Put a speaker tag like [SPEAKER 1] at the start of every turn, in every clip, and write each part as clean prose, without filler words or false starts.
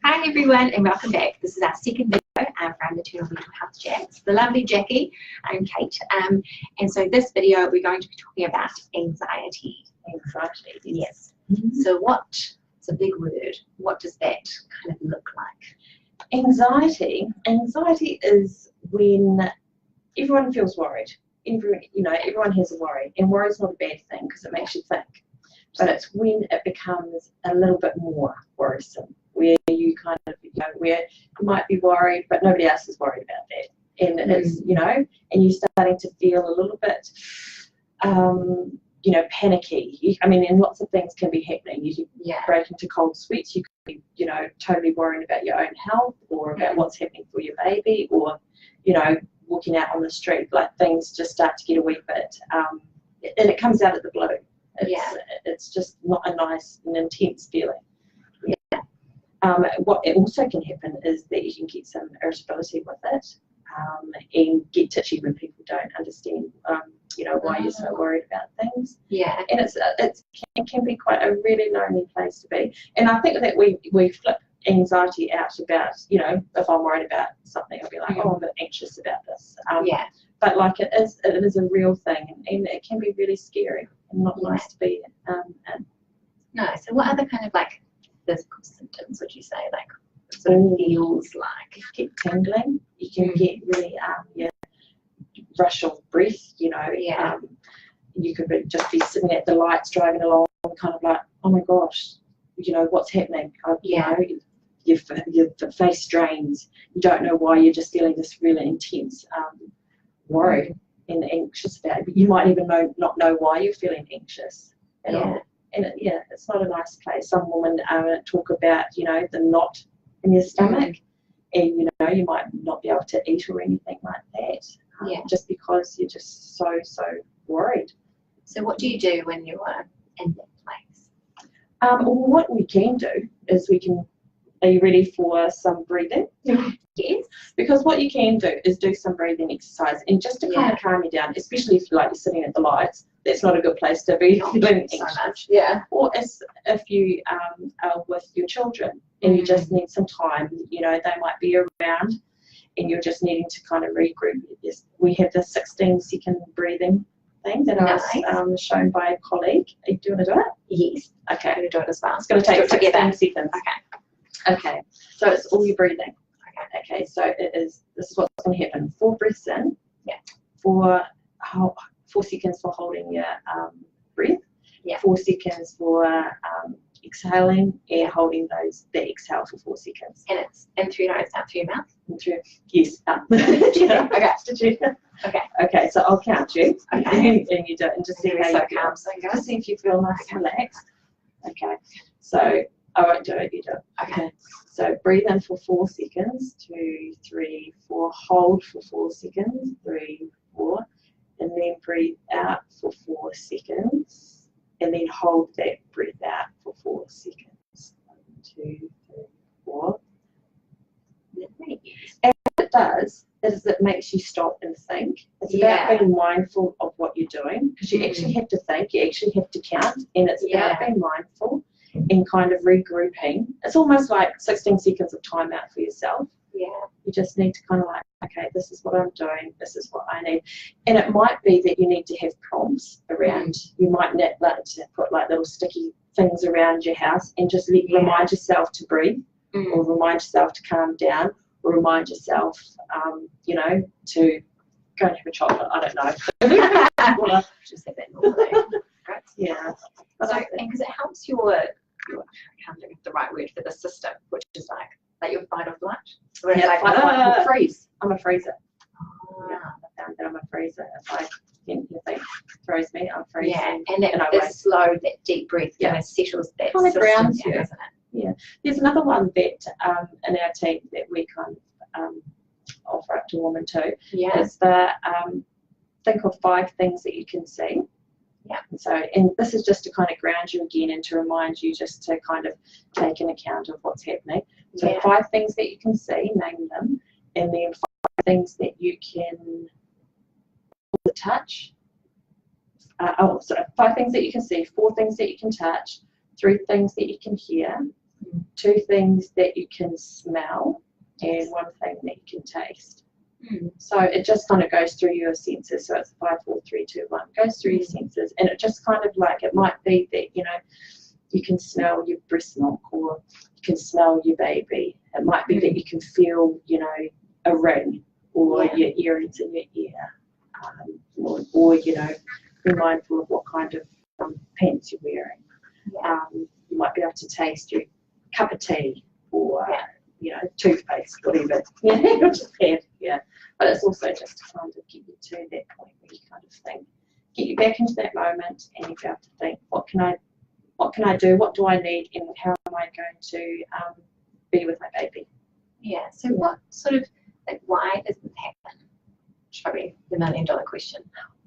[SPEAKER 1] Hi everyone and welcome back. This is our second video from Maternal Mental Health Chats. The lovely Jackie and Kate. And so this video we're going to be talking about anxiety. Anxiety, yes. So it's a big word. What does that kind of look like?
[SPEAKER 2] Anxiety is when everyone feels worried. Everyone has a worry, and worry is not a bad thing because it makes you think. But it's when it becomes a little bit more worrisome, where you kind of, where you might be worried, but nobody else is worried about that. And it's, and you're starting to feel a little bit, panicky. And lots of things can be happening. You can break into cold sweats. You could be, totally worrying about your own health or about what's happening for your baby, or, walking out on the street, like things just start to get a wee bit, and it comes out of the blue. It's just not a nice and intense feeling. What it also can happen is that you can get some irritability with it, and get titchy when people don't understand, why you're so worried about things. And it can be quite a really lonely place to be. And I think that we flip anxiety out about, if I'm worried about something, I'll be like, oh, I'm a bit anxious about this. But like it is a real thing, and it can be really scary and not nice to be in.
[SPEAKER 1] No. So what other kind of like physical symptoms would you say, like it sort of feels like?
[SPEAKER 2] You get tingling. You can get really rush of breath. You could just be sitting at the lights driving along, kind of like, oh my gosh, what's happening? Your face strains. You don't know why. You're just feeling this really intense worry and anxious about it. But you might even not know why you're feeling anxious at all. And it's not a nice place. Some women talk about, the knot in your stomach, and you might not be able to eat or anything like that, just because you're just so worried.
[SPEAKER 1] So what do you do when you are in that place?
[SPEAKER 2] Well, what we can do is are you ready for some breathing? Yes. Because what you can do is do some breathing exercise, and just to kind of calm you down, especially if you're sitting at the lights, that's not a good place to be feeling anxious. Or if you are with your children and you just need some time, they might be around and you're just needing to kind of regroup. We have the 16-second breathing thing that I was shown by a colleague. Do you want to do it?
[SPEAKER 1] Yes.
[SPEAKER 2] Okay.
[SPEAKER 1] I'm going to do it as well.
[SPEAKER 2] It's going to take 16 seconds.
[SPEAKER 1] Okay.
[SPEAKER 2] So it's all your breathing. Okay. So this is what's going to happen. 4 breaths in. 4 seconds for holding your breath. 4 seconds for exhaling and holding the exhale for 4 seconds.
[SPEAKER 1] And it's in through your nose, out through your mouth?
[SPEAKER 2] In through, yes. Okay, so I'll count you. And you do it, and just see how you feel. Just see if you feel nice and relaxed. Okay, so I won't do it, you do it. Okay, so breathe in for 4 seconds. 2, 3, 4. Hold for 4 seconds. 3, 4. And then breathe out for 4 seconds. And then hold that breath out for 4 seconds. 1, 2, 3, 4. And what it does is it makes you stop and think. It's about being mindful of what you're doing, because you actually have to think, you actually have to count, and it's about being mindful and kind of regrouping. It's almost like 16 seconds of time out for yourself. You just need to kind of okay, this is what I'm doing, this is what I need. And it might be that you need to have prompts around. You might need to put little sticky things around your house and just remind yourself to breathe, or remind yourself to calm down, or remind yourself, to go and have a chocolate. I don't know.
[SPEAKER 1] Just have that normally.
[SPEAKER 2] But
[SPEAKER 1] so, and because it helps your I can't think of the right word for the system, which is like your fight or flight. Where it's
[SPEAKER 2] freeze. I'm a freezer. I found that I'm a freezer. If anything throws me, I'm freezing.
[SPEAKER 1] And that slow, that deep breath kind of settles that
[SPEAKER 2] kind of grounds
[SPEAKER 1] down,
[SPEAKER 2] you,
[SPEAKER 1] doesn't it?
[SPEAKER 2] There's another one that in our team that we kind of offer up to women too. Is the think of 5 things that you can see. So, and this is just to kind of ground you again and to remind you just to kind of take an account of what's happening. So 5 things that you can see, name them, and then 5 things that you can touch. 5 things that you can see, 4 things that you can touch, 3 things that you can hear, 2 things that you can smell, and 1 thing that you can taste. So it just kind of goes through your senses. So it's 5, 4, 3, 2, 1. Goes through your senses, and it just kind of like, it might be that, you know, you can smell your breast milk, or you can smell your baby. It might be that you can feel, you know, a ring, or your earrings in your ear, or you know, be mindful of what kind of pants you're wearing. You might be able to taste your cup of tea, or you know, toothpaste, whatever. You'll just have, But it's also just to kind of get you to that point where you kind of think, get you back into that moment, and you have to think, what can I do? What do I need? And how am I going to be with my baby?
[SPEAKER 1] Yeah. So what sort of, like, why does this happen? Probably the $1 million question.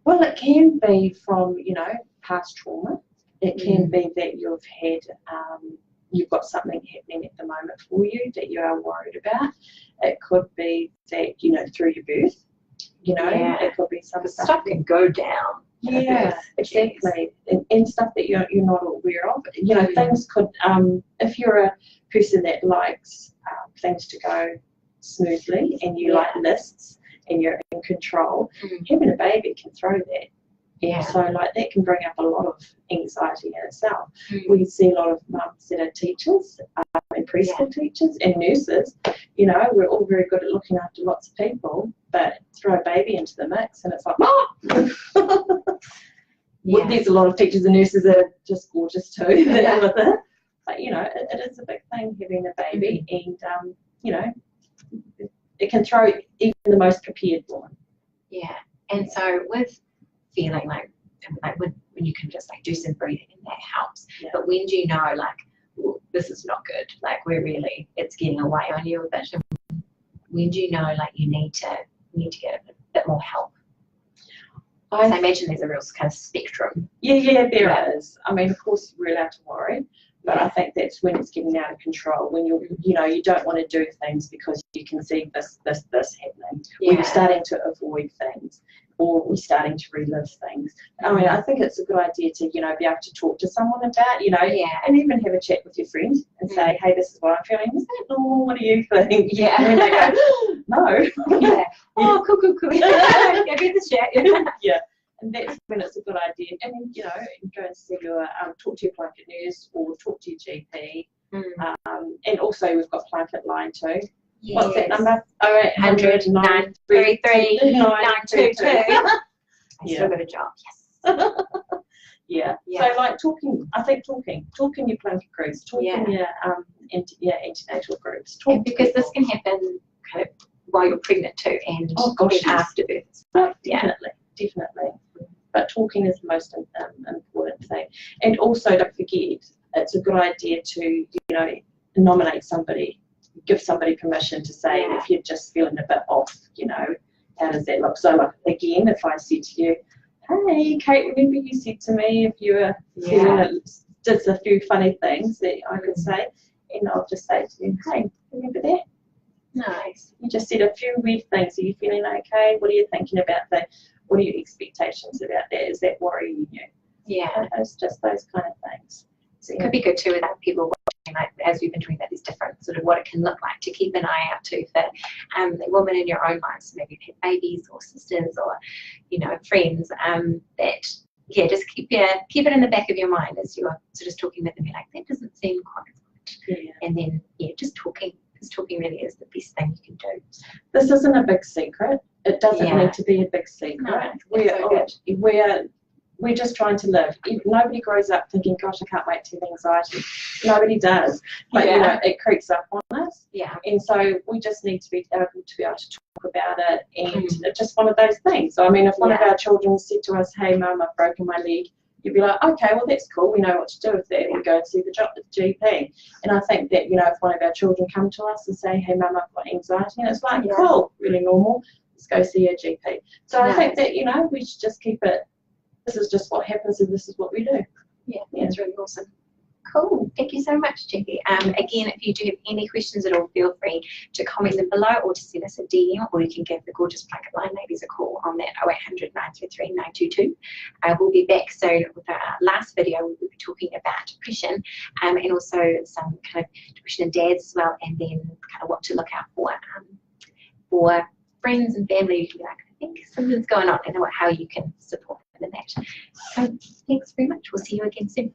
[SPEAKER 2] Well, it can be from, you know, past trauma. It can be that you've had, you've got something happening at the moment for you that you are worried about. It could be that, you know, through your birth, you know, it could be some
[SPEAKER 1] stuff can go down.
[SPEAKER 2] Yeah, exactly. And stuff that you're not aware of. You know, things could, if you're a person that likes things to go smoothly, and you like lists, and you're in control, having a baby can throw that. So like that can bring up a lot of anxiety in itself. We see a lot of mums that are teachers, and preschool teachers and nurses. You know, we're all very good at looking after lots of people, but throw a baby into the mix and it's like, well, there's a lot of teachers and nurses that are just gorgeous too. With it. But you know, it is a big thing having a baby, and you know, it can throw even the most prepared woman. Yeah.
[SPEAKER 1] And so with feeling like when you can just like do some breathing, and that helps. But when do you know, like, well, this is not good, like it's getting away on you a bit? When do you know, like, you need to get a bit more help? I imagine there's a real kind of spectrum.
[SPEAKER 2] There is. I mean, of course we're allowed to worry, but I think that's when it's getting out of control, when you know, you don't want to do things because you can see this happening. When you're starting to avoid things, or we're starting to relive things. I mean, I think it's a good idea to, you know, be able to talk to someone about, you know, and even have a chat with your friend and say, hey, this is what I'm feeling. Is that normal? What do you think? And then they go, no.
[SPEAKER 1] Oh, cool. Get the chat.
[SPEAKER 2] And that's when it's a good idea. And then, you know, go and see your, talk to your Plunket nurse, or talk to your GP. And also we've got PlunketLine too. What's that number? 0800 933 922.
[SPEAKER 1] I still got a job.
[SPEAKER 2] Yes. So like talking your Plunket groups, talking your antenatal groups.
[SPEAKER 1] And because this can happen kind of while you're pregnant too, and after birth.
[SPEAKER 2] Definitely. But talking is the most important thing. And also, don't forget, it's a good idea to, you know, nominate somebody, give somebody permission to say if you're just feeling a bit off, you know, how does that look? So, like, again, if I said to you, hey, Kate, remember you said to me if you were feeling just a few funny things that I could say, and I'll just say to you, hey, remember that?
[SPEAKER 1] Nice.
[SPEAKER 2] You just said a few weird things. Are you feeling okay? What are you thinking about that? What are your expectations about that? Is that worrying you? It's just those kind of things.
[SPEAKER 1] So it could be good too with other people watching, like, as we've been talking about these different sort of what it can look like, to keep an eye out too for the women in your own lives. So maybe you've had babies or sisters or, you know, friends that just keep it in the back of your mind as you're sort of talking with them. You're like, that doesn't seem quite right. And then just talking. Because talking really is the best thing you can do.
[SPEAKER 2] This isn't a big secret. It doesn't need to be a big secret. No, we're just trying to live. Nobody grows up thinking, gosh, I can't wait to have anxiety. Nobody does. But you know, it creeps up on us. And so we just need to be able to talk about it, and it's just one of those things. So I mean, if one of our children said to us, hey mum, I've broken my leg, you'd be like, okay, well, that's cool. We know what to do with that. We go and see the GP. And I think that, you know, if one of our children come to us and say, hey, mum, I've got anxiety, and it's like, cool, really normal, let's go see your GP. So I think that, you know, we should just keep it, this is just what happens and this is what we do.
[SPEAKER 1] It's really awesome. Cool. Thank you so much, Jacquie. Again, if you do have any questions at all, feel free to comment them below or to send us a DM, or you can give the gorgeous PlunketLine ladies a call on that 0800 933 922. We'll be back soon with our last video. We'll be talking about depression and also some kind of depression in dads as well, and then kind of what to look out for friends and family. You can be like, I think something's going on, and how you can support them in that. So thanks very much. We'll see you again soon.